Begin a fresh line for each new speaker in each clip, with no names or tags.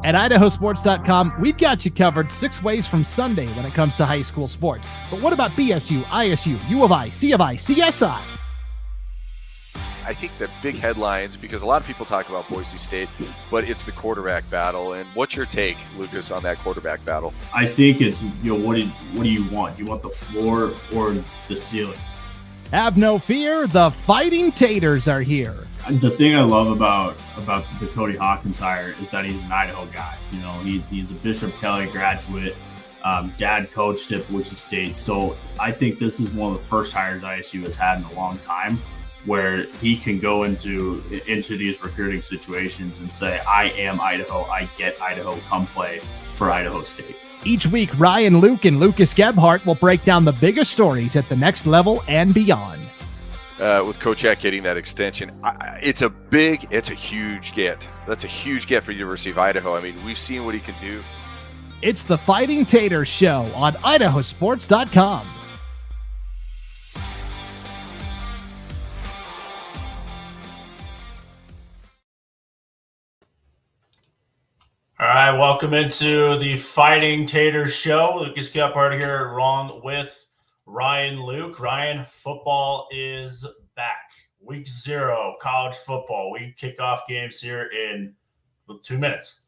At IdahoSports.com, we've got you covered 6 ways from Sunday when it comes to high school sports. But what about BSU, ISU, U of I, C of I, CSI?
I think the big headlines, because a lot of people talk about Boise State, but it's the quarterback battle. And what's your take, Lucas, on that quarterback battle?
I think it's, what do you want? Do you want the floor or the ceiling?
Have no fear, the Fighting Taters are here.
The thing I love about the Cody Hawkins hire is that he's an Idaho guy. He's a Bishop Kelly graduate. Dad coached at Boise State. So I think this is one of the first hires ISU has had in a long time, where he can go into these recruiting situations and say, I am Idaho, I get Idaho, come play for Idaho State.
Each week, Ryan Luke and Lucas Gebhardt will break down the biggest stories at the next level and beyond.
With Coach Eck getting that extension, it's a huge get. That's a huge get for University of Idaho. I mean, we've seen what he can do.
It's the Fighting Taters Show on IdahoSports.com.
All right, welcome into the Fighting Taters Show. Lucas Gebhardt here, along with Ryan Luke. Ryan, football is back. Week 0, college football. We kick off games here in 2 minutes.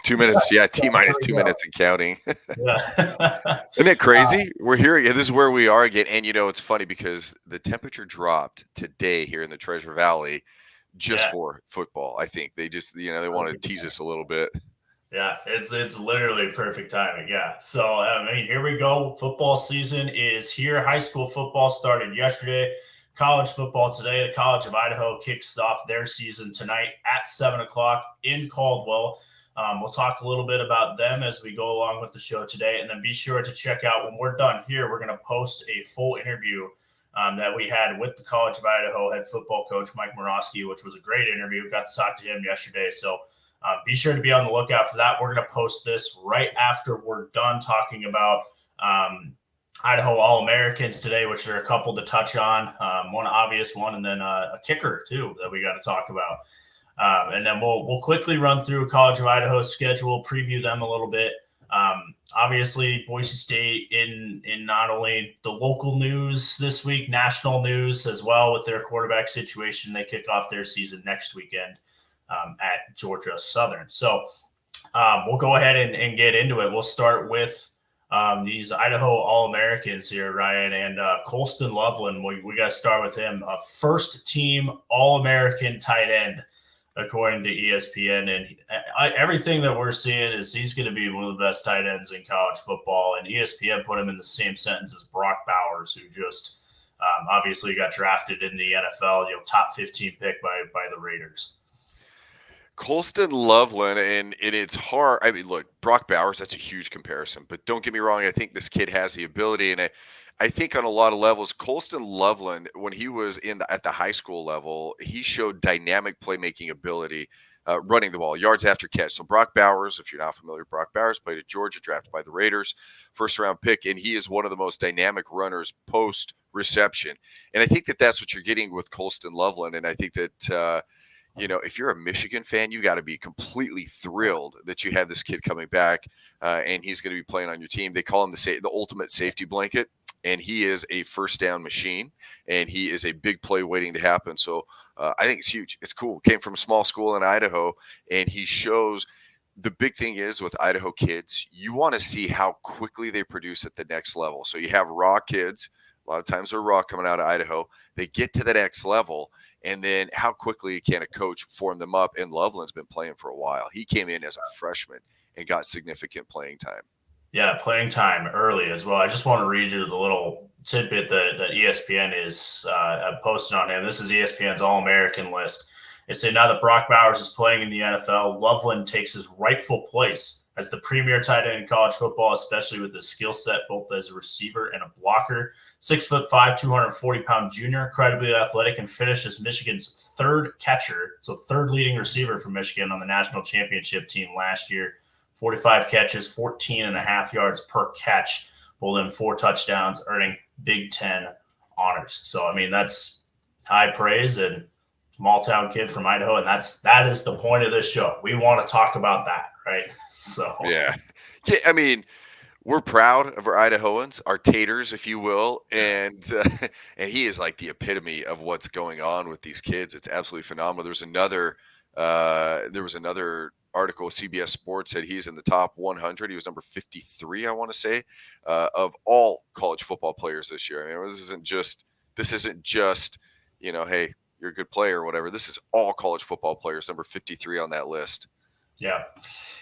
2 minutes, yeah, T-minus 2 minutes and counting.
Yeah.
Isn't it crazy? We're here. Yeah, this is where we are again. And, it's funny because the temperature dropped today here in the Treasure Valley just for football. I think they just, they want to tease us a little bit.
Yeah, it's literally perfect timing. Yeah. So, here we go. Football season is here. High school football started yesterday. College football today. The College of Idaho kicks off their season tonight at 7 o'clock in Caldwell. We'll talk a little bit about them as we go along with the show today. And then be sure to check out, when we're done here, we're going to post a full interview that we had with the College of Idaho head football coach, Mike Morosky, which was a great interview. We got to talk to him yesterday. So be sure to be on the lookout for that. We're going to post this right after we're done talking about Idaho All-Americans today, which there are a couple to touch on. One obvious one, and then a kicker, too, that we got to talk about. And then we'll quickly run through College of Idaho's schedule, preview them a little bit. Obviously, Boise State in not only the local news this week, national news as well with their quarterback situation. They kick off their season next weekend at Georgia Southern. So we'll go ahead and get into it. We'll start with these Idaho All-Americans here, Ryan, and Colston Loveland. We got to start with him. A first-team All-American tight end, according to ESPN. And everything that we're seeing is he's going to be one of the best tight ends in college football. And ESPN put him in the same sentence as Brock Bowers, who just obviously got drafted in the NFL, top 15 pick by the Raiders.
Colston Loveland, and it's hard. I mean, look, Brock Bowers, that's a huge comparison. But don't get me wrong, I think this kid has the ability, and I think on a lot of levels, Colston Loveland, when he was at the high school level, he showed dynamic playmaking ability, running the ball, yards after catch. So Brock Bowers, if you're not familiar with Brock Bowers, played at Georgia, drafted by the Raiders, first-round pick, and he is one of the most dynamic runners post-reception. And I think that's what you're getting with Colston Loveland, and I think that if you're a Michigan fan, you got to be completely thrilled that you have this kid coming back, and he's going to be playing on your team. They call him the ultimate safety blanket, and he is a first down machine, and he is a big play waiting to happen. So I think it's huge. It's cool. Came from a small school in Idaho, and he shows the big thing is with Idaho kids, you want to see how quickly they produce at the next level. So you have raw kids. A lot of times they're raw coming out of Idaho. They get to the next level, and then how quickly can a coach form them up? And Loveland's been playing for a while. He came in as a freshman and got significant playing time. Yeah,
playing time early as well. I just want to read you the little tidbit that ESPN is posting on him. This is ESPN's All-American list. It said now that Brock Bowers is playing in the NFL, Loveland takes his rightful place as the premier tight end in college football, especially with his skill set both as a receiver and a blocker. 6'5", 240-pound junior, incredibly athletic, and finished as Michigan's third catcher, so third leading receiver for Michigan on the national championship team last year. 45 catches, 14.5 yards per catch, pulled in 4 touchdowns, earning Big Ten honors. So, that's high praise, and small town kid from Idaho, and that is the point of this show. We want to talk about that, right? So
Yeah. I mean, we're proud of our Idahoans, our Taters, if you will, and and he is like the epitome of what's going on with these kids. It's absolutely phenomenal. There was another article, CBS Sports said he's in the top 100. He was number 53, I want to say, of all college football players this year. I mean, this isn't just hey, you're a good player or whatever. This is all college football players, number 53 on that list.
Yeah.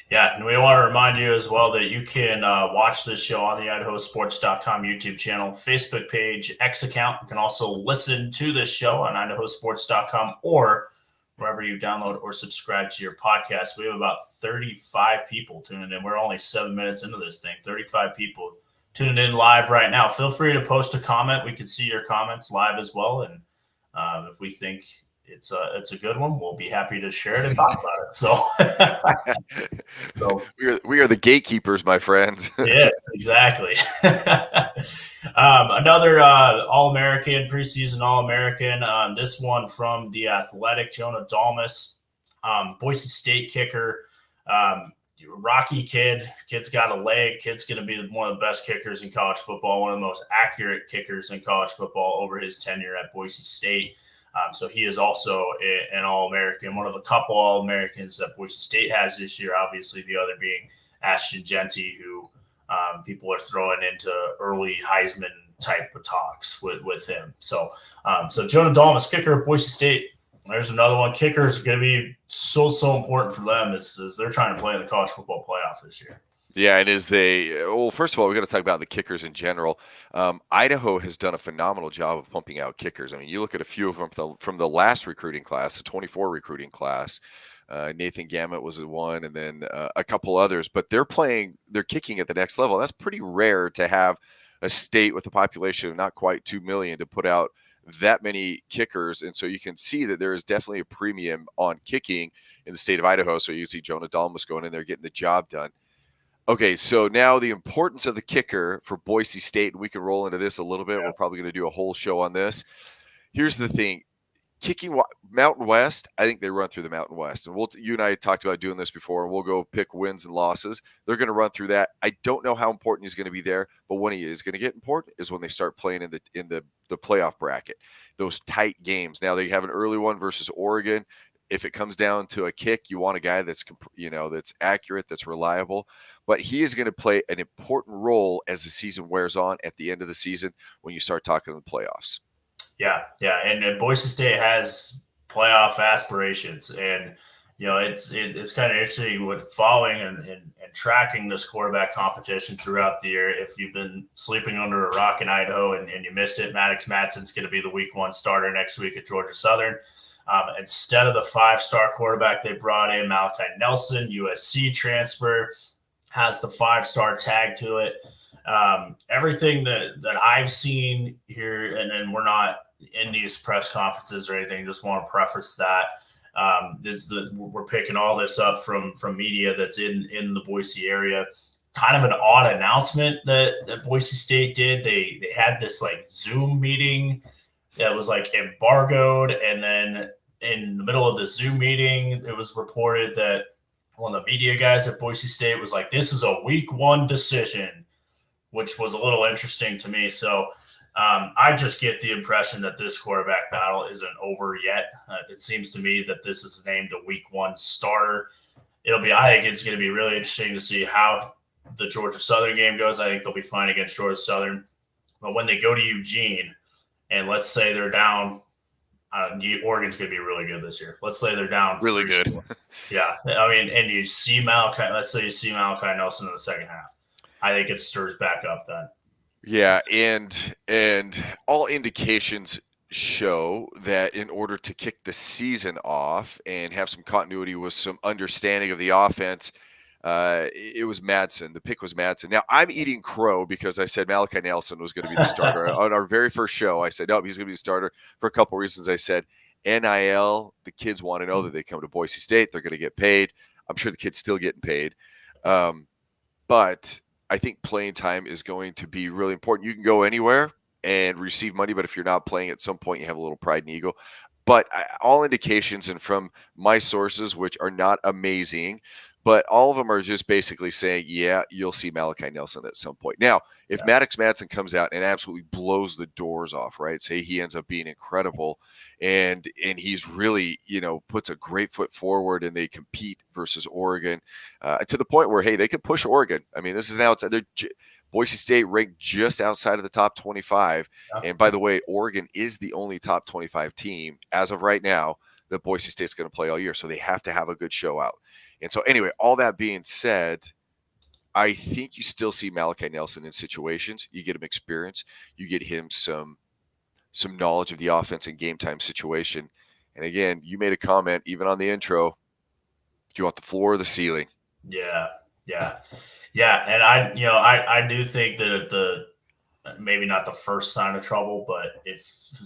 Yeah, and we want to remind you as well that you can watch this show on the IdahoSports.com YouTube channel, Facebook page, X account. You can also listen to this show on IdahoSports.com or wherever you download or subscribe to your podcast. We have about 35 people tuning in. We're only 7 minutes into this thing. 35 people tuning in live right now. Feel free to post a comment. We can see your comments live as well. And if we think it's a good one, we'll be happy to share it and talk about it. So
we are the gatekeepers, my friends.
Yes, exactly. Another All-American, preseason All-American. This one from the Athletic, Jonah Dalmas, Boise State kicker. Rocky kid's got a leg. Kid's going to be one of the best kickers in college football, one of the most accurate kickers in college football over his tenure at Boise State. So he is also an All-American, one of a couple All-Americans that Boise State has this year, obviously the other being Ashton Genty, who people are throwing into early Heisman type of talks with him. So Jonah Dalmas, kicker of Boise State. There's another one. Kickers are going to be so important for them as they're trying to play in the college football playoff this year.
Yeah, and first of all, we got to talk about the kickers in general. Idaho has done a phenomenal job of pumping out kickers. I mean, you look at a few of them from the last recruiting class, the 24 recruiting class. Nathan Gamet was one, and then a couple others. But they're kicking at the next level. That's pretty rare to have a state with a population of not quite 2 million to put out that many kickers. And so you can see that there is definitely a premium on kicking in the state of Idaho. So you see Jonah Dalmas going in there getting the job done. Okay, so now the importance of the kicker for Boise State, and we can roll into this a little bit. Yeah. We're probably going to do a whole show on this. Here's the thing. Kicking Mountain West, I think they run through the Mountain West. And you and I talked about doing this before, and we'll go pick wins and losses. They're going to run through that. I don't know how important he's going to be there, but when he is going to get important is when they start playing in the playoff bracket, those tight games. Now, they have an early one versus Oregon. If it comes down to a kick, you want a guy that's accurate, that's reliable. But he is going to play an important role as the season wears on at the end of the season when you start talking to the playoffs.
Yeah. And Boise State has playoff aspirations. And, it's kind of interesting with following and tracking this quarterback competition throughout the year. If you've been sleeping under a rock in Idaho and you missed it, Maddox Madsen's going to be the week 1 starter next week at Georgia Southern. Instead of the 5-star quarterback they brought in, Malachi Nelson, USC transfer, has the 5-star tag to it. Everything that I've seen here, and we're not in these press conferences or anything, just want to preface that, we're picking all this up from media that's in the Boise area. Kind of an odd announcement that Boise State did. They had this Zoom meeting that was embargoed, and then in the middle of the Zoom meeting, it was reported that one of the media guys at Boise State was like, "This is a week 1 decision," which was a little interesting to me. So I just get the impression that this quarterback battle isn't over yet. It seems to me that this is named a week 1 starter. I think it's going to be really interesting to see how the Georgia Southern game goes. I think they'll be fine against Georgia Southern. But when they go to Eugene, and let's say they're down, Oregon's going to be really good this year. Let's say they're down.
Really good.
Yeah. I mean, and you see let's say you see Malachi Nelson in the second half. I think it stirs back up then.
Yeah, and all indications show that in order to kick the season off and have some continuity with some understanding of the offense, it was Madsen. The pick was Madsen. Now, I'm eating crow because I said Malachi Nelson was going to be the starter. On our very first show, I said, no, he's going to be the starter for a couple reasons. I said, NIL, the kids want to know that they come to Boise State, they're going to get paid. I'm sure the kid's still getting paid. But I think playing time is going to be really important. You can go anywhere and receive money, but if you're not playing at some point, you have a little pride and ego. But all indications, and from my sources, which are not amazing, but all of them are just basically saying, yeah, you'll see Malachi Nelson at some point. Now, if Maddox Madsen comes out and absolutely blows the doors off, right? Say he ends up being incredible, and he's really, puts a great foot forward, and they compete versus Oregon to the point where, hey, they could push Oregon. I mean, this is now Boise State ranked just outside of the top 25. And by the way, Oregon is the only top 25 team as of right now that Boise State's going to play all year. So they have to have a good show out. And so anyway, all that being said, I think you still see Malachi Nelson in situations. You get him experience. You get him some knowledge of the offense and game time situation. And again, you made a comment even on the intro. Do you want the floor or the ceiling?
Yeah. And I do think that maybe not the first sign of trouble, but if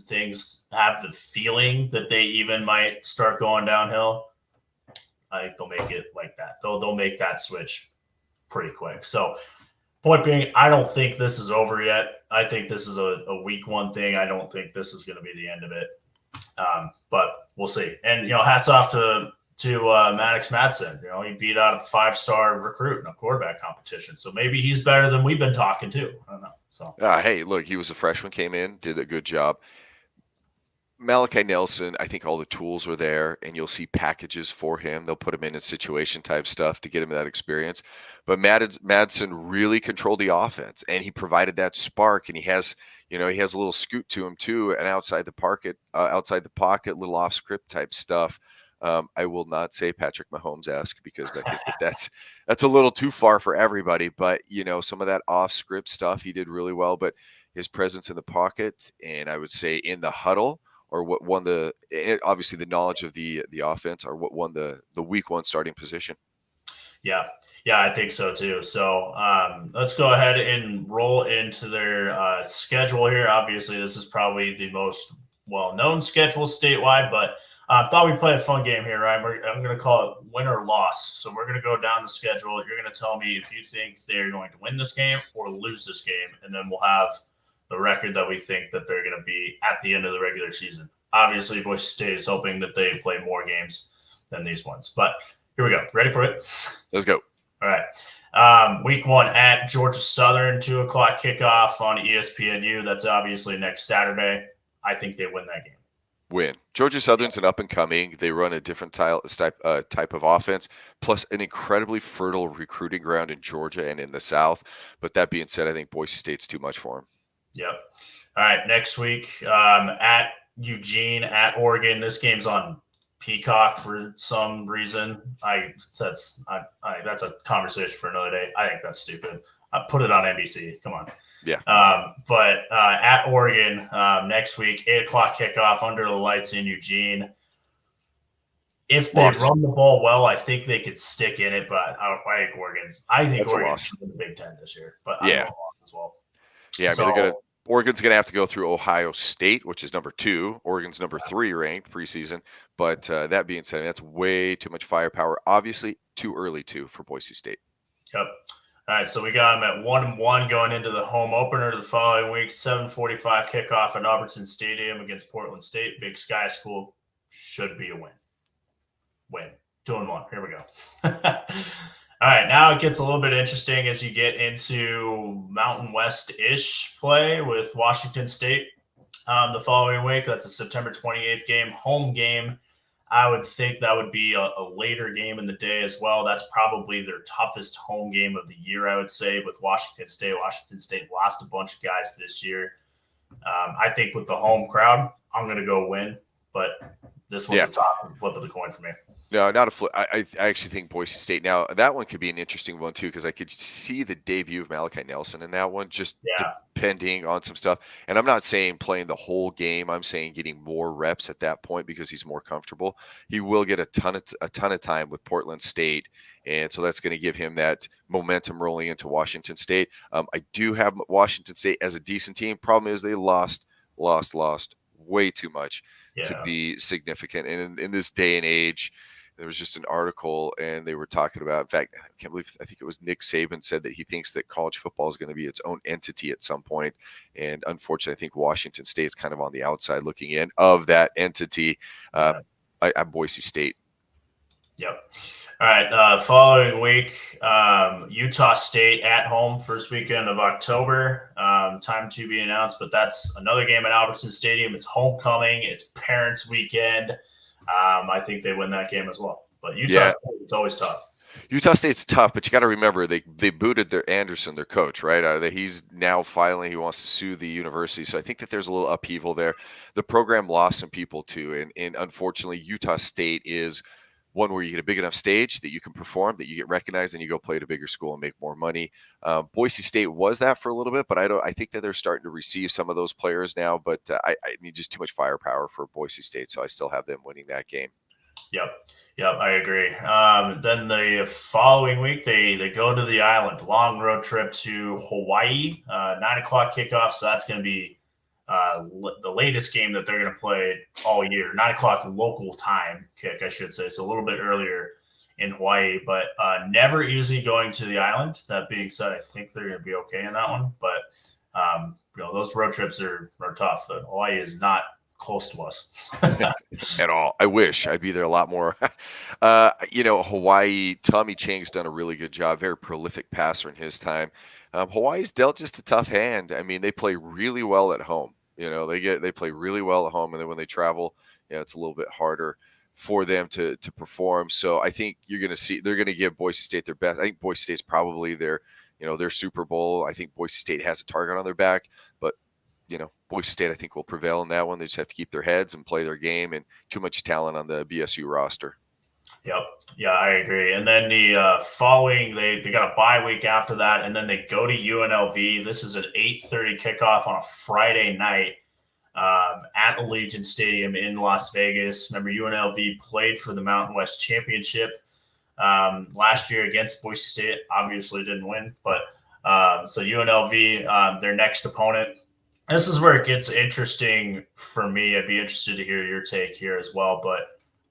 things have the feeling that they even might start going downhill, I think they'll make it like that. They'll make that switch pretty quick. So point being, I don't think this is over yet. I think this is a week one thing. I don't think this is going to be the end of it. But we'll see. And, hats off to Maddox Madsen. He beat out a 5-star recruit in a quarterback competition. So maybe he's better than we've been talking to. I don't know. So
hey, look, he was a freshman, came in, did a good job. Malachi Nelson, I think all the tools are there, and you'll see packages for him. They'll put him in situation type stuff to get him that experience. But Madsen really controlled the offense, and he provided that spark. And he has a little scoot to him too, and outside the pocket, little off script type stuff. I will not say Patrick Mahomes-esque, because I think that's a little too far for everybody. But some of that off script stuff he did really well. But his presence in the pocket, and I would say in the huddle, or what won obviously the knowledge of the offense, or what won the week one starting position.
Yeah, I think so too. So let's go ahead and roll into their schedule here. Obviously, this is probably the most well-known schedule statewide, but thought we'd play a fun game here, Ryan. I'm going to call it win or loss. So we're going to go down the schedule. You're going to tell me if you think they're going to win this game or lose this game, and then we'll have the record that we think that they're going to be at the end of the regular season. Obviously, Boise State is hoping that they play more games than these ones. But here we go. Ready for it?
Let's go.
All right. Week one at Georgia Southern, 2:00 kickoff on ESPNU. That's obviously next Saturday. I think they win that game.
Win. Georgia Southern's an up and coming. They run a different type of offense, plus an incredibly fertile recruiting ground in Georgia and in the South. But that being said, I think Boise State's too much for them.
Yep. All right. Next week at Eugene, at Oregon. This game's on Peacock for some reason. That's a conversation for another day. I think that's stupid. I put it on NBC. Come on.
Yeah.
But at Oregon next week, 8:00 kickoff under the lights in Eugene. If they run the ball well, I think they could stick in it. But I think Oregon's in the Big Ten this year. But
yeah,
as well.
Yeah, Oregon's going to have to go through Ohio State, which is number 2. Oregon's number 3 ranked preseason. But that being said, that's way too much firepower. Obviously, too early for Boise State.
Yep. All right, so we got them at 1-1 going into the home opener the following week. 7:45 kickoff at Albertson Stadium against Portland State. Big Sky School, should be a win. 2-1. Here we go. All right, now it gets a little bit interesting as you get into Mountain West-ish play with Washington State the following week. That's a September 28th game, home game. I would think that would be a later game in the day as well. That's probably their toughest home game of the year, I would say, with Washington State. Washington State lost a bunch of guys this year. I think with the home crowd, I'm going to go win, but this one's a top flip of the coin for me.
No, not a flip. I actually think Boise State. Now, that one could be an interesting one, too, because I could see the debut of Malachi Nelson in that one, just depending on some stuff. And I'm not saying playing the whole game. I'm saying getting more reps at that point because he's more comfortable. He will get a ton of time with Portland State, and so that's going to give him that momentum rolling into Washington State. I do have Washington State as a decent team. Problem is they lost way too much to be significant. And in this day and age, There was just an article, and they were talking about, in fact, I think it was Nick Saban said that he thinks that college football is going to be its own entity at some point. And unfortunately, I think Washington State's kind of on the outside looking in of that entity. I'm Boise State.
Yep. All right. Following week, Utah State at home, first weekend of October. Time to be announced, but that's another game at Albertson Stadium. It's homecoming. It's parents' weekend. I think they win that game as well. But Utah State, it's always tough.
Utah State's tough, but you got to remember they booted their Anderson, their coach, right? He's now filing. He wants to sue the university, so I think that there's a little upheaval there. The program lost some people too, and unfortunately, Utah State is one where you get a big enough stage that you can perform, that you get recognized, and you go play at a bigger school and make more money. Boise State was that for a little bit, but I think that they're starting to receive some of those players now. But I need just too much firepower for Boise State, so I still have them winning that game.
Yep, I agree. Then the following week, they go to the island, long road trip to Hawaii, 9:00 kickoff. So that's going to be the latest game that they're going to play all year. 9:00 local time kick, I should say. So a little bit earlier in Hawaii, but never easy going to the island. That being said, I think they're going to be okay in that one. But those road trips are tough. Hawaii is not close to us
at all. I wish I'd be there a lot more. Hawaii, Tommy Chang's done a really good job, very prolific passer in his time. Hawaii's dealt just a tough hand. I mean, they play really well at home. They play really well at home, and then when they travel, it's a little bit harder for them to perform. So I think you're going to see they're going to give Boise State their best. I think Boise State's probably their Super Bowl. I think Boise State has a target on their back, but Boise State, I think, will prevail in that one. They just have to keep their heads and play their game, and too much talent on the BSU roster.
Yep. Yeah, I agree. And then the following, they got a bye week after that, and then they go to UNLV. This is an 8:30 kickoff on a Friday night at Allegiant Stadium in Las Vegas. Remember, UNLV played for the Mountain West Championship last year against Boise State. Obviously didn't win, but so UNLV, their next opponent. This is where it gets interesting for me. I'd be interested to hear your take here as well. But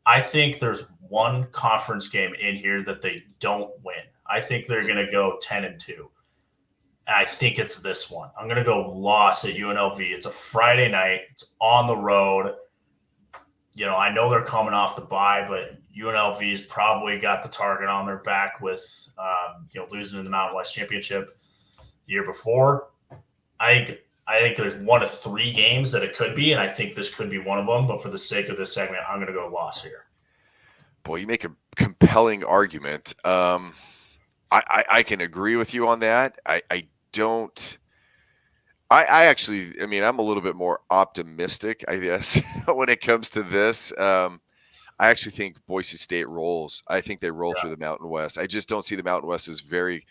I think there's one conference game in here that they don't win. I think they're going to go 10-2. I think it's this one. I'm going to go loss at UNLV. It's a Friday night. It's on the road. I know they're coming off the bye, but UNLV's probably got the target on their back with, losing in the Mountain West Championship the year before. I think there's one of three games that it could be, and I think this could be one of them. But for the sake of this segment, I'm going to go loss here.
Boy, you make a compelling argument. I can agree with you on that. I'm a little bit more optimistic, I guess, when it comes to this. I actually think Boise State rolls. I think they roll through the Mountain West. I just don't see the Mountain West as very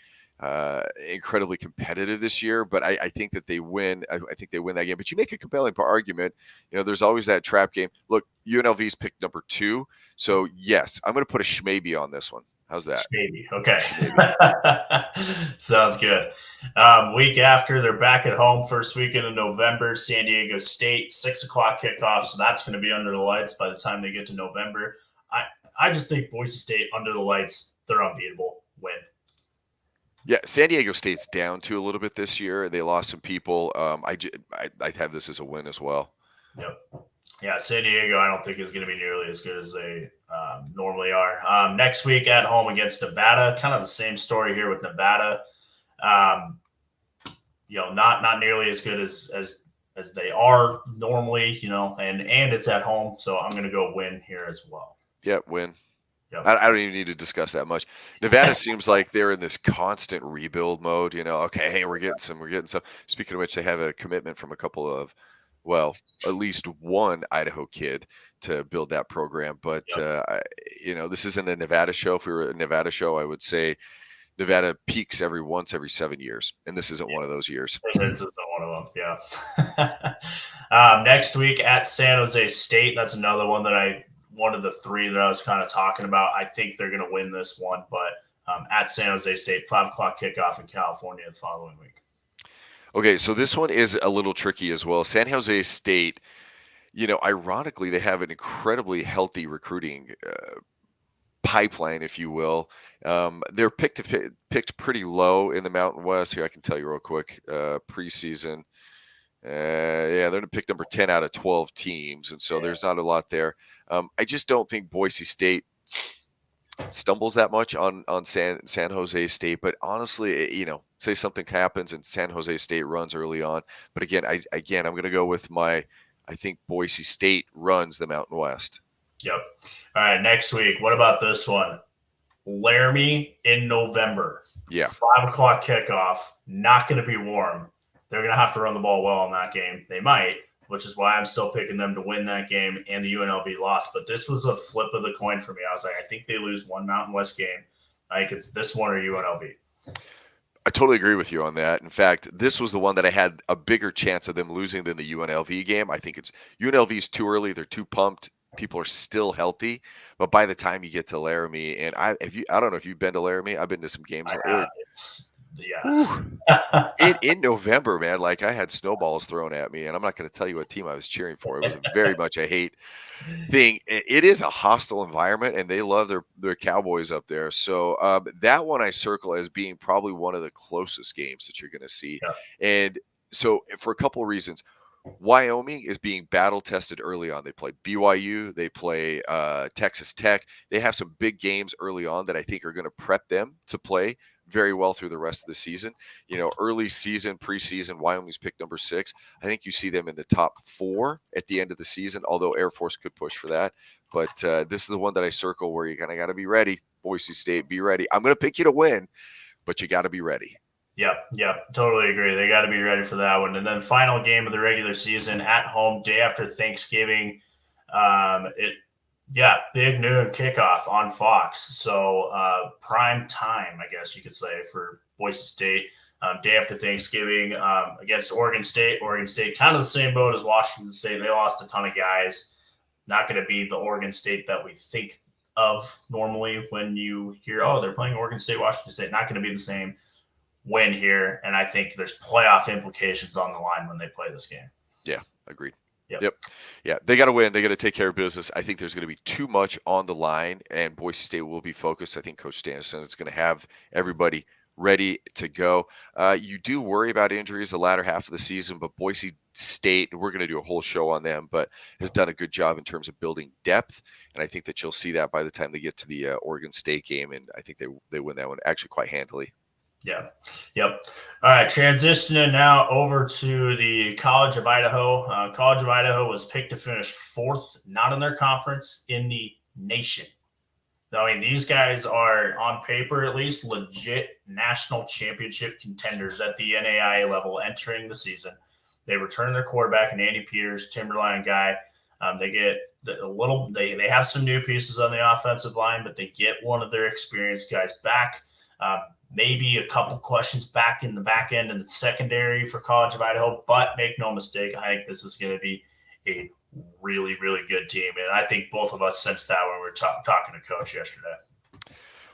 incredibly competitive this year, but I think that they win. I think they win that game. But you make a compelling argument. There's always that trap game. Look, UNLV's picked number 2, so yes, I'm going to put a schmaybe on this one. How's that?
Schmaybe. Okay. Sounds good. Week after, they're back at home, first weekend in November. San Diego State, 6:00 kickoff, so that's going to be under the lights by the time they get to November. I just think Boise State under the lights, they're unbeatable. Win.
Yeah, San Diego State's down to a little bit this year. They lost some people. I have this as a win as well.
Yep. Yeah, San Diego, I don't think is going to be nearly as good as they normally are. Next week at home against Nevada, kind of the same story here with Nevada. Not nearly as good as they are normally. And it's at home, so I'm going to go win here as well.
Yeah, win.
Yep.
I don't even need to discuss that much. Nevada seems like they're in this constant rebuild mode. Okay, hey, we're getting some. Speaking of which, they have a commitment from a couple of, at least one Idaho kid to build that program. But this isn't a Nevada show. If we were a Nevada show, I would say Nevada peaks every 7 years, and this isn't one of those years.
This isn't one of them. Yeah. Next week at San Jose State, that's another one that one of the three that I was kind of talking about. I think they're going to win this one, but at San Jose State, 5:00 kickoff in California the following week.
Okay, so this one is a little tricky as well. San Jose State, ironically, they have an incredibly healthy recruiting pipeline, if you will. They're picked pretty low in the Mountain West. Here, I can tell you real quick. Preseason, they're picked number 10 out of 12 teams, and so there's not a lot there. I just don't think Boise State stumbles that much on San Jose State. But honestly, say something happens and San Jose State runs early on. But again, I'm going to go with I think Boise State runs the Mountain West.
Yep. All right, next week. What about this one? Laramie in November.
Yeah.
5:00 kickoff. Not going to be warm. They're going to have to run the ball well in that game. They might, which is why I'm still picking them to win that game, and the UNLV loss. But this was a flip of the coin for me. I was like, I think they lose one Mountain West game. I think it's this one or UNLV.
I totally agree with you on that. In fact, this was the one that I had a bigger chance of them losing than the UNLV game. I think UNLV is too early. They're too pumped. People are still healthy, but by the time you get to Laramie, and I don't know if you've been to Laramie. I've been to some games. In November, man, like I had snowballs thrown at me, and I'm not going to tell you what team I was cheering for. It was very much a hate thing. It is a hostile environment, and they love their Cowboys up there. So that one I circle as being probably one of the closest games that you're going to see. Yeah. And so for a couple of reasons. Wyoming is being battle tested early on. They play BYU, they play Texas Tech. They have some big games early on that I think are going to prep them to play very well through the rest of the season. Early season, preseason, Wyoming's picked number 6. I think you see them in the top 4 at the end of the season, although Air Force could push for that. But this is the one that I circle where you kind of got to be ready. Boise State, be ready. I'm going to pick you to win, but you got to be ready.
Yep, totally agree. They got to be ready for that one. And then final game of the regular season at home, day after Thanksgiving. Big noon kickoff on Fox. So prime time, I guess you could say, for Boise State. Day after Thanksgiving against Oregon State. Oregon State, kind of the same boat as Washington State. They lost a ton of guys. Not going to be the Oregon State that we think of normally when you hear, they're playing Oregon State, Washington State. Not going to be the same win here, and I think there's playoff implications on the line when they play this game.
Yeah, agreed.
Yep.
Yeah, they got to win. They got to take care of business. I think there's going to be too much on the line, and Boise State will be focused. I think Coach Stanison is going to have everybody ready to go. You do worry about injuries the latter half of the season, but Boise State, and we're going to do a whole show on them, but has done a good job in terms of building depth, and I think that you'll see that by the time they get to the Oregon State game, and I think they win that one actually quite handily.
Yeah. Yep. All right. Transitioning now over to the College of Idaho. College of Idaho was picked to finish 4th, not in their conference, in the nation. I mean, these guys are, on paper at least, legit national championship contenders at the NAIA level entering the season. They return their quarterback, an Andy Peters, Timberline guy. They get they have some new pieces on the offensive line, but they get one of their experienced guys back. Maybe a couple questions back in the back end and the secondary for College of Idaho, but make no mistake, I think this is going to be a really, really good team. And I think both of us sensed that when we were talking to Coach yesterday.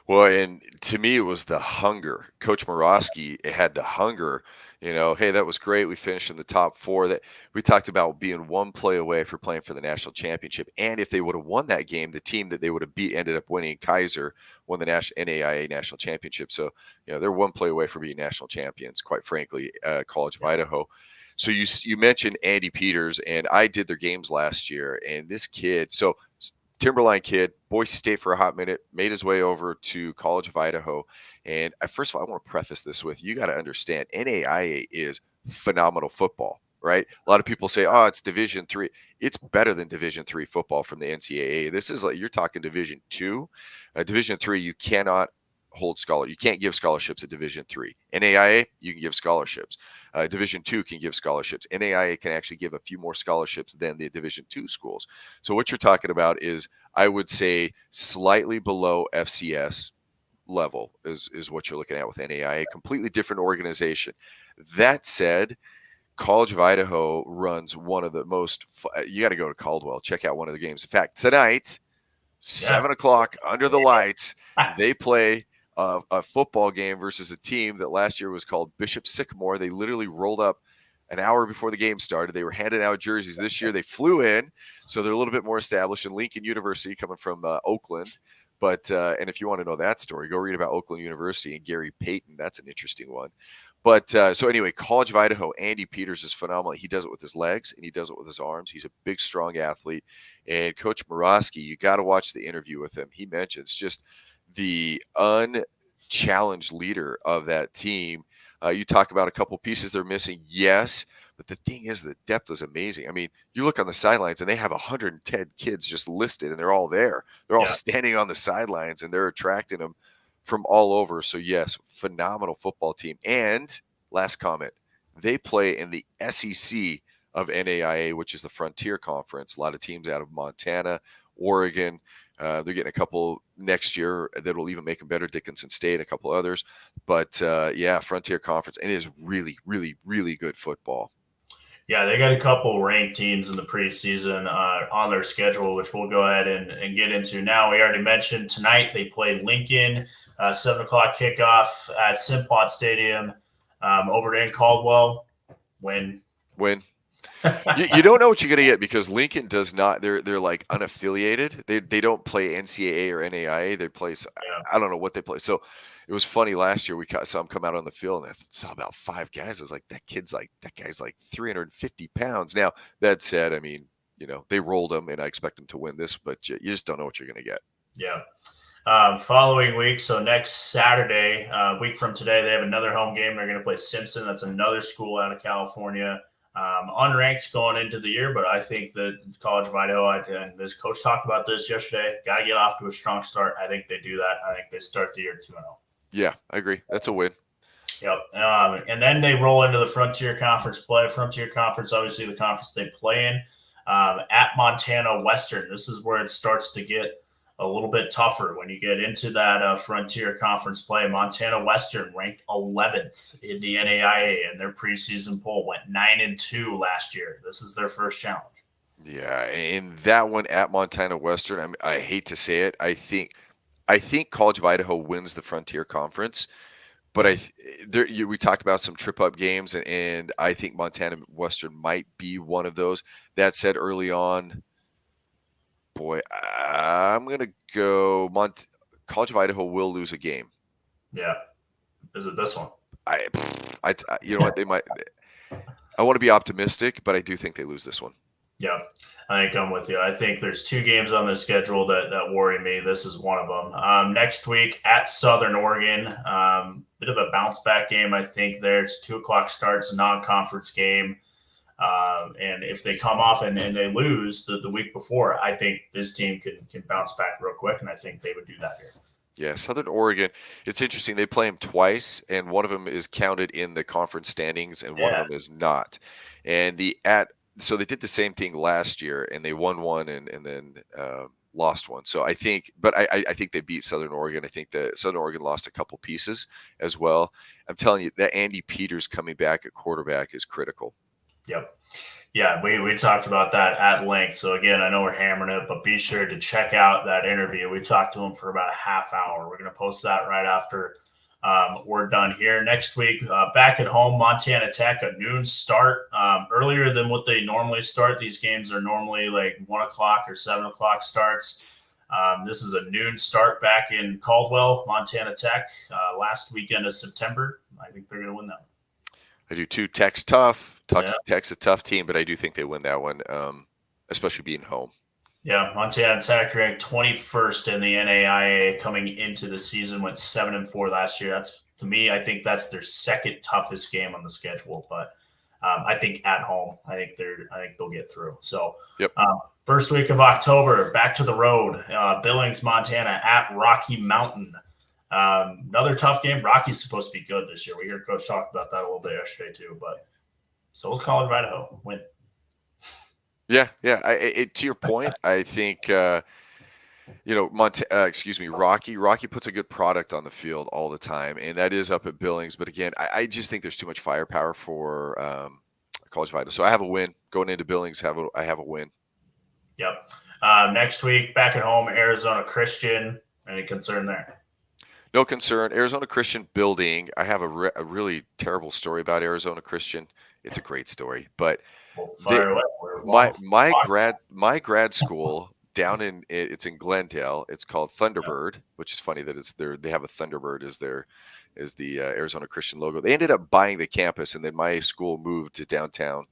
Well, and to me, it was the hunger. Coach Morosky had the hunger. Hey, that was great. We finished in the top 4. That we talked about being one play away for playing for the national championship. And if they would have won that game, the team that they would have beat ended up winning. Kaiser won the NAIA national championship. So, they're one play away from being national champions, quite frankly, College of Idaho. So you mentioned Andy Peters, and I did their games last year. And this kid, Timberline kid, Boise State for a hot minute, made his way over to College of Idaho. And first of all, I want to preface this with, you got to understand, NAIA is phenomenal football, right? A lot of people say, it's Division III. It's better than Division III football from the NCAA. This is like, you're talking Division II. Division III, you cannot hold scholarship. You can't give scholarships at Division III. NAIA, you can give scholarships. Division II can give scholarships. NAIA can actually give a few more scholarships than the Division II schools. So what you're talking about is, I would say, slightly below FCS level is what you're looking at with NAIA. Completely different organization. That said, College of Idaho runs one of the most – you got to go to Caldwell. Check out one of the games. In fact, tonight, 7 o'clock under the lights, they play – a football game versus a team that last year was called Bishop Sycamore. They literally rolled up an hour before the game started. They were handing out jerseys. This year they flew in, so they're a little bit more established. And Lincoln University, coming from Oakland, But and if you want to know that story, go read about Oakland University and Gary Payton. That's an interesting one. But so anyway, College of Idaho, Andy Peters is phenomenal. He does it with his legs and he does it with his arms. He's a big, strong athlete. And Coach Morosky, you got to watch the interview with him. He mentions just the unchallenged leader of that team. You talk about a couple pieces they're missing. Yes. But the thing is, the depth is amazing. I mean, you look on the sidelines and they have 110 kids just listed and they're all there. They're all standing on the sidelines and they're attracting them from all over. So yes, phenomenal football team. And last comment, they play in the SEC of NAIA, which is the Frontier Conference. A lot of teams out of Montana, Oregon. They're getting a couple next year that will even make them better. Dickinson State, a couple others. But yeah, Frontier Conference. And it is really, really, really good football.
Yeah, they got a couple ranked teams in the preseason on their schedule, which we'll go ahead and get into now. We already mentioned tonight they play Lincoln, 7 o'clock kickoff at Simplot Stadium over in Caldwell. Win.
You don't know what you're going to get because Lincoln does not. They're like unaffiliated. They don't play NCAA or NAIA. They play. I don't know what they play. So it was funny last year. We saw him come out on the field and I saw about 5 guys. I was like, that guy's like 350 pounds. Now that said, I mean, they rolled him and I expect them to win this, but you just don't know what you're going to get.
Yeah. Following week, so next Saturday, week from today, they have another home game. They're going to play Simpson. That's another school out of California. Unranked going into the year, but I think that College of Idaho, and this coach talked about this yesterday, got to get off to a strong start. I think they do that. I think they start the year 2-0.
Yeah, I agree. That's a win.
Yep. And then they roll into the Frontier Conference play. Frontier Conference, obviously the conference they play in, at Montana Western. This is where it starts to get a little bit tougher when you get into that Frontier Conference play. Montana Western ranked 11th in the NAIA, and their preseason poll went 9-2 last year. This is their first challenge.
Yeah, and that one at Montana Western, I hate to say it, I think College of Idaho wins the Frontier Conference, but we talked about some trip-up games, and I think Montana Western might be one of those. That said, early on, boy, I'm going to go College of Idaho will lose a game.
Yeah. Is it this one?
You know what, they might. I want to be optimistic, but I do think they lose this one.
Yeah, I think I'm with you. I think there's 2 games on the schedule that worry me. This is one of them. Next week at Southern Oregon, bit of a bounce back game. I think there it's 2 o'clock starts, non-conference game. And if they come off and they lose the week before, I think this team can bounce back real quick, and I think they would do that here.
Yeah, Southern Oregon. It's interesting. They play them twice, and one of them is counted in the conference standings, and one of them is not. And so they did the same thing last year, and they won one and then lost one. So I think they beat Southern Oregon. I think that Southern Oregon lost a couple pieces as well. I'm telling you, that Andy Peters coming back at quarterback is critical.
Yep. Yeah, we talked about that at length. So, again, I know we're hammering it, but be sure to check out that interview. We talked to him for about a half hour. We're going to post that right after we're done here. Next week, back at home, Montana Tech, a noon start, earlier than what they normally start. These games are normally like 1 o'clock or 7 o'clock starts. This is a noon start back in Caldwell, Montana Tech, last weekend of September. I think they're going to win that one.
I do too. Tech's tough. Tech's a tough team, but I do think they win that one, especially being home.
Yeah, Montana Tech ranked 21st in the NAIA coming into the season, went 7-4 last year. That's, to me, I think that's their second toughest game on the schedule. But I think at home, I think they'll get through. So,
yep.
First week of October, back to the road, Billings, Montana at Rocky Mountain. Another tough game. Rocky's supposed to be good this year. We heard Coach talk about that a little bit yesterday too, but so is College of Idaho. Win.
Yeah. To your point, I think Rocky puts a good product on the field all the time, and that is up at Billings. But again, I just think there's too much firepower for College of Idaho. So I have a win going into Billings. I have a win.
Yep. Next week, back at home, Arizona Christian. Any concern there?
No concern. Arizona Christian building. I have a really terrible story about Arizona Christian. It's a great story, but my grad school it's in Glendale. It's called Thunderbird, which is funny that they have a Thunderbird as the Arizona Christian logo. They ended up buying the campus, and then my school moved to downtown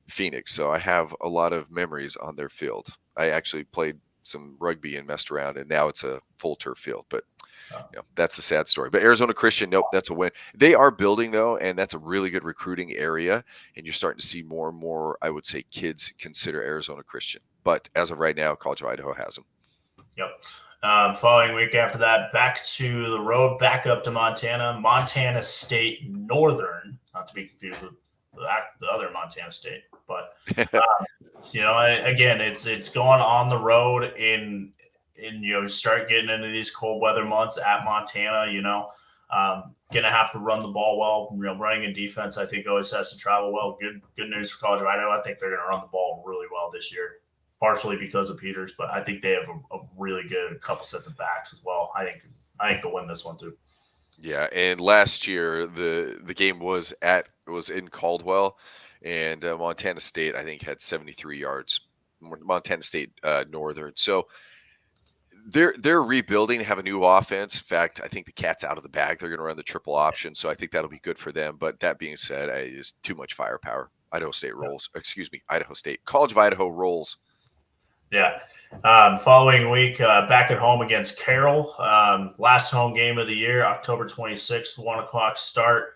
Phoenix. So I have a lot of memories on their field. I actually played some rugby and messed around, and now it's a full turf field. But that's a sad story. But Arizona Christian, nope, that's a win. They are building though, and that's a really good recruiting area. And you're starting to see more and more, I would say, kids consider Arizona Christian. But as of right now, College of Idaho has them.
Yep. Following week after that, back to the road, back up to Montana State Northern, not to be confused with the other Montana State, but again, it's going on the road in start getting into these cold weather months at Montana. Gonna have to run the ball well. Running a defense, I think, always has to travel well. Good news for College of Idaho. I think they're gonna run the ball really well this year, partially because of Peters, but I think they have a really good couple sets of backs as well. I think they'll win this one too.
Yeah, and last year the game was in Caldwell, and Montana State, I think, had 73 yards. Montana State Northern. So they're rebuilding, have a new offense. In fact, I think the cat's out of the bag. They're going to run the triple option, so I think that'll be good for them. But that being said, just too much firepower. Idaho State rolls. Excuse me, Idaho State. College of Idaho rolls.
Yeah. Following week, back at home against Carroll. Last home game of the year, October 26th, 1:00 start.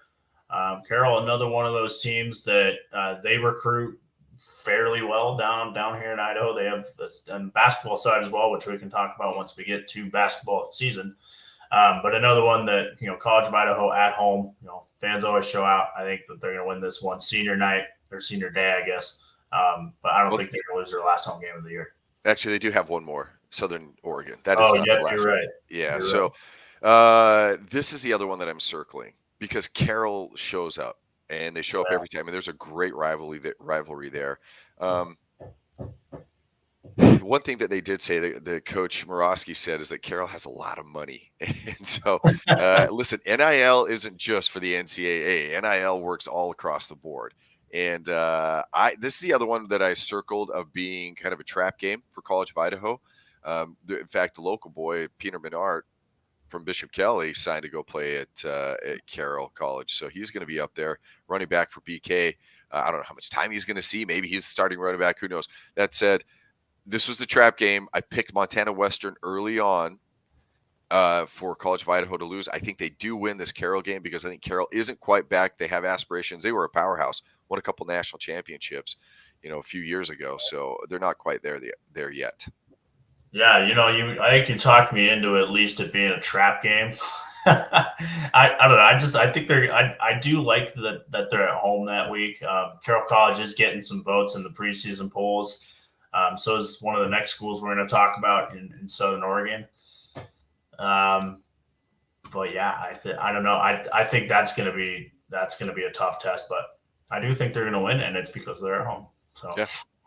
Carroll, another one of those teams that they recruit fairly well down here in Idaho. They have a basketball side as well, which we can talk about once we get to basketball season. But another one that, College of Idaho at home, fans always show out. I think that they're going to win this one. Senior night or senior day, I guess. But I don't think they're going to lose their last home game of the year.
Actually, they do have one more, Southern Oregon. That is
yeah, you're right.
Yeah,
you're
so this is the other one that I'm circling because Carroll shows up, and they show up every time, and there's a great rivalry there. One thing that they did say, the coach Morosky said, is that Carroll has a lot of money. And so, listen, NIL isn't just for the NCAA. NIL works all across the board. And this is the other one that I circled of being kind of a trap game for College of Idaho. In fact, the local boy, Peter Menard from Bishop Kelly, signed to go play at Carroll College. So he's going to be up there running back for BK. I don't know how much time he's going to see. Maybe he's starting running back. Who knows? That said, this was the trap game. I picked Montana Western early on for College of Idaho to lose. I think they do win this Carroll game because I think Carroll isn't quite back. They have aspirations. They were a powerhouse, won a couple national championships, a few years ago. So they're not quite there yet.
Yeah, I think you talked me into at least it being a trap game. I don't know. I think I do like that they're at home that week. Carroll College is getting some votes in the preseason polls. So is one of the next schools we're going to talk about in Southern Oregon. But yeah, I don't know. I think that's going to be a tough test, but I do think they're going to win, and it's because they're at home. So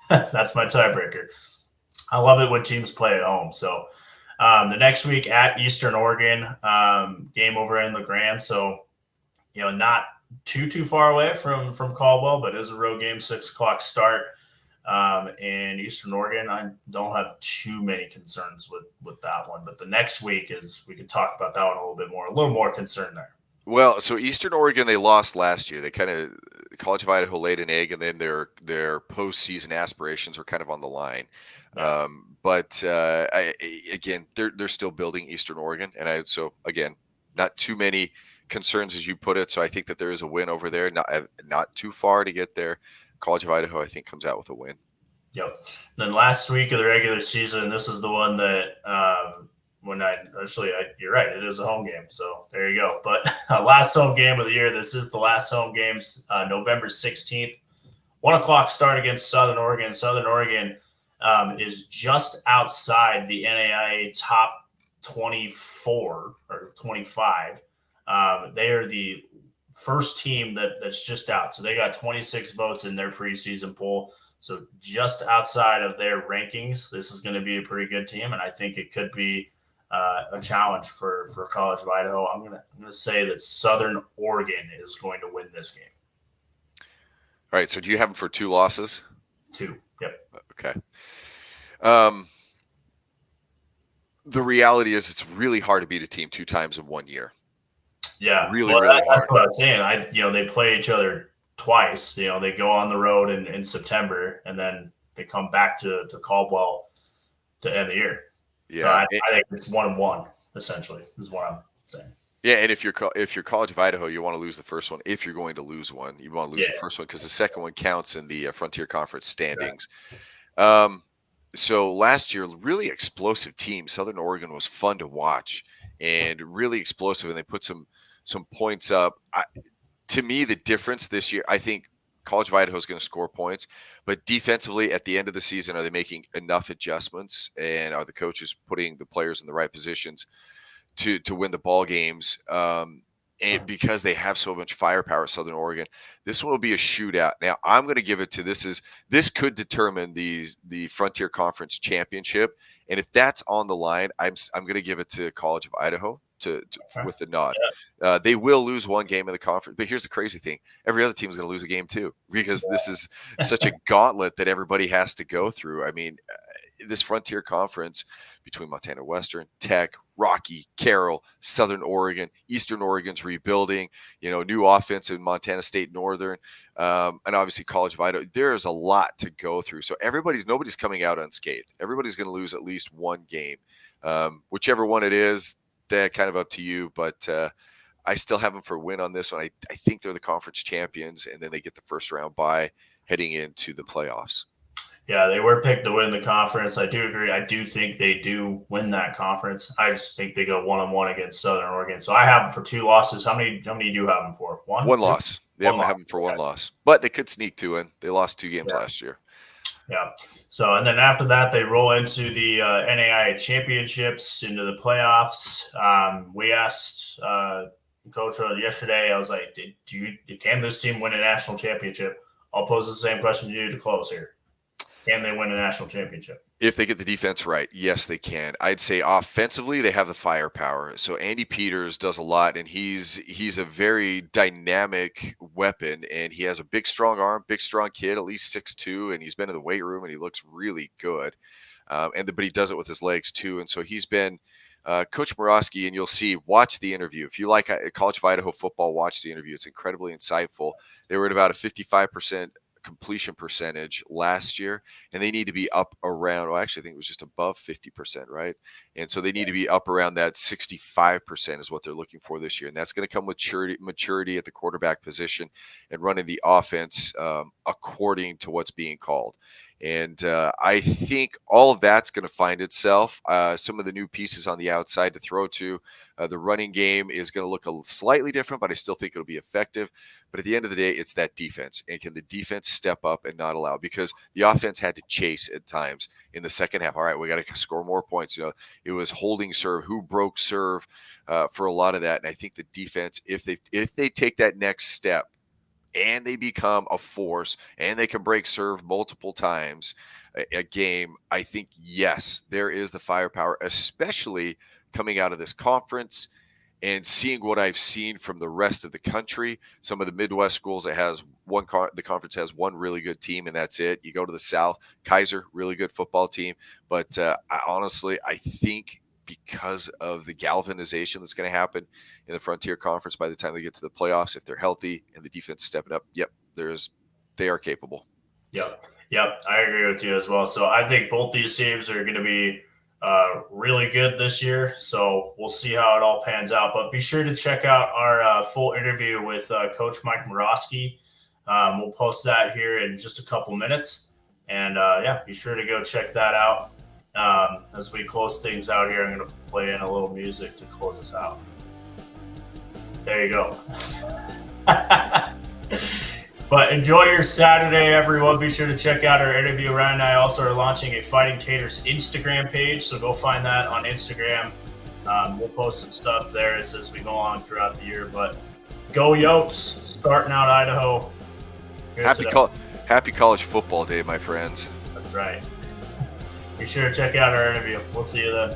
that's my tiebreaker. I love it when teams play at home. So the next week at Eastern Oregon, game over in LeGrand. So, not too far away from Caldwell, but it is a road game, 6:00 start. In Eastern Oregon, I don't have too many concerns with that one. But the next week we could talk about that one a little more concern there.
Well, so Eastern Oregon, they lost last year. They College of Idaho laid an egg, and then their postseason aspirations were kind of on the line. Yeah. But again, they're still building Eastern Oregon, and so again, not too many concerns as you put it. So I think that there is a win over there, not too far to get there. College of Idaho, I think, comes out with a win.
Yep. Then last week of the regular season, this is the one that you're right, it is a home game. So there you go. But last home game of the year, this is the last home game, November 16th, 1:00 start against Southern Oregon. Southern Oregon is just outside the NAIA top 24 or 25. They are the first team that's just out. So they got 26 votes in their preseason poll. So just outside of their rankings, this is going to be a pretty good team. And I think it could be a challenge for College of Idaho. I'm going to say that Southern Oregon is going to win this game.
All right. So do you have them for 2 losses?
2. Yep.
Okay. the reality is it's really hard to beat a team 2 times in 1 year.
Yeah,
Really,
well,
really hard.
that's what I was saying. They play each other twice. They go on the road in September, and then they come back to Caldwell to end the year.
Yeah,
so I think it's 1-1 essentially is what I'm saying.
Yeah, and if you're College of Idaho, you want to lose the first one. If you're going to lose one, you want to lose the first one because the second one counts in the Frontier Conference standings. Right. So last year, really explosive team. Southern Oregon was fun to watch and really explosive, and they put some points up. To me, the difference this year, I think College of Idaho is going to score points, but defensively at the end of the season, are they making enough adjustments, and are the coaches putting the players in the right positions to win the ball games? And because they have so much firepower at Southern Oregon, this will be a shootout. Now, I'm going to give it to this could determine the Frontier Conference championship, and if that's on the line, I'm going to give it to College of Idaho with the nod. Yeah. They will lose one game in the conference, but here's the crazy thing: every other team is going to lose a game too, because this is such a gauntlet that everybody has to go through. I mean, this Frontier Conference between Montana Western, Tech, Rocky, Carroll, Southern Oregon, Eastern Oregon's rebuilding, new offense in Montana State Northern, and obviously College of Idaho. There's a lot to go through. So nobody's coming out unscathed. Everybody's going to lose at least one game. Whichever one it is, they're kind of up to you. But I still have them for a win on this one. I think they're the conference champions, and then they get the first round bye heading into the playoffs.
Yeah, they were picked to win the conference. I do agree. I do think they do win that conference. I just think they go 1-1 against Southern Oregon. So I have them for 2 losses. How many do you have them for? One
loss. They have them for 1 loss. But they could sneak 2 in. They lost 2 games last year.
Yeah. So, and then after that, they roll into the NAIA championships, into the playoffs. We asked Coach yesterday, I was like, can this team win a national championship? I'll pose the same question to you to close here. Can they win a national championship?
If they get the defense right, yes, they can. I'd say offensively, they have the firepower. So Andy Peters does a lot, and he's a very dynamic weapon, and he has a big, strong arm, big, strong kid, at least 6'2", and he's been in the weight room, and he looks really good. But he does it with his legs too, and so he's been Coach Morosky, and you'll watch the interview. If you like College of Idaho football, watch the interview. It's incredibly insightful. They were at about a 55% completion percentage last year, and they need to be up around, actually I think it was just above 50%, right? And so they need to be up around that 65% is what they're looking for this year, and that's going to come with maturity at the quarterback position and running the offense according to what's being called. And I think all of that's going to find itself. Some of the new pieces on the outside to throw to. The running game is going to look slightly different, but I still think it'll be effective. But at the end of the day, it's that defense. And can the defense step up and not allow? Because the offense had to chase at times in the second half. All right, we got to score more points. It was holding serve, who broke serve for a lot of that. And I think the defense, if they take that next step, and they become a force, and they can break serve multiple times a game, I think, yes, there is the firepower, especially coming out of this conference and seeing what I've seen from the rest of the country. Some of the Midwest schools, the conference has one really good team, and that's it. You go to the South, Kaiser, really good football team. But I think because of the galvanization that's going to happen in the Frontier Conference by the time they get to the playoffs, if they're healthy and the defense stepping up, they are capable.
Yep, I agree with you as well. So I think both these teams are going to be really good this year. So we'll see how it all pans out. But be sure to check out our full interview with Coach Mike Morosky. We'll post that here in just a couple minutes. And be sure to go check that out. As we close things out here, I'm going to play in a little music to close us out. There you go. But enjoy your Saturday, everyone. Be sure to check out our interview. Ryan and I also are launching a Fighting Taters Instagram page, so go find that on Instagram. We'll post some stuff there as we go along throughout the year. But go Yotes, starting out Idaho.
Happy college football day, my friends.
That's right. Be sure to check out our interview. We'll see you then.